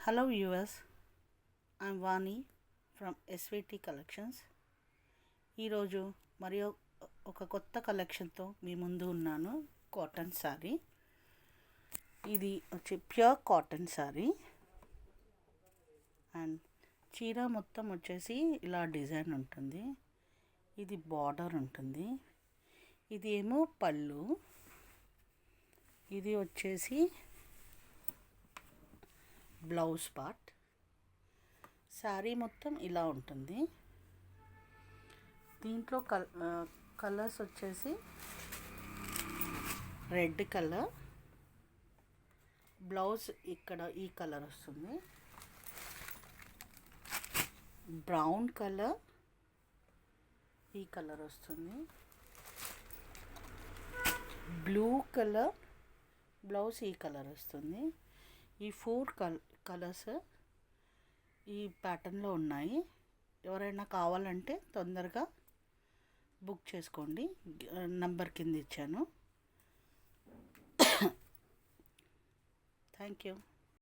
Hello viewers, I'm Vani from SVT collections. ఈరోజు మరి ఒక కొత్త కలెక్షన్తో మీ ముందు ఉన్నాను. కాటన్ శారీ, ఇది వచ్చి ప్యూర్ కాటన్ శారీ అండ్ చీర మొత్తం వచ్చేసి ఇలా డిజైన్ ఉంటుంది. ఇది బార్డర్ ఉంటుంది. ఇది ఏమో పళ్ళు, ఇది వచ్చేసి బ్లౌజ్ పార్ట్. శారీ మొత్తం ఇలా ఉంటుంది. దీంట్లో కలర్స్ వచ్చేసి రెడ్ కలర్, బ్లౌజ్ ఇక్కడ ఈ కలర్ వస్తుంది, బ్రౌన్ కలర్ ఈ కలర్ వస్తుంది, బ్లూ కలర్ బ్లౌజ్ ఈ కలర్ వస్తుంది. ఈ 4 కలర్స్ ఈ ప్యాటర్న్లో ఉన్నాయి. ఎవరైనా కావాలంటే తొందరగా బుక్ చేసుకోండి. నంబర్ కింద ఇచ్చాను. Thank you.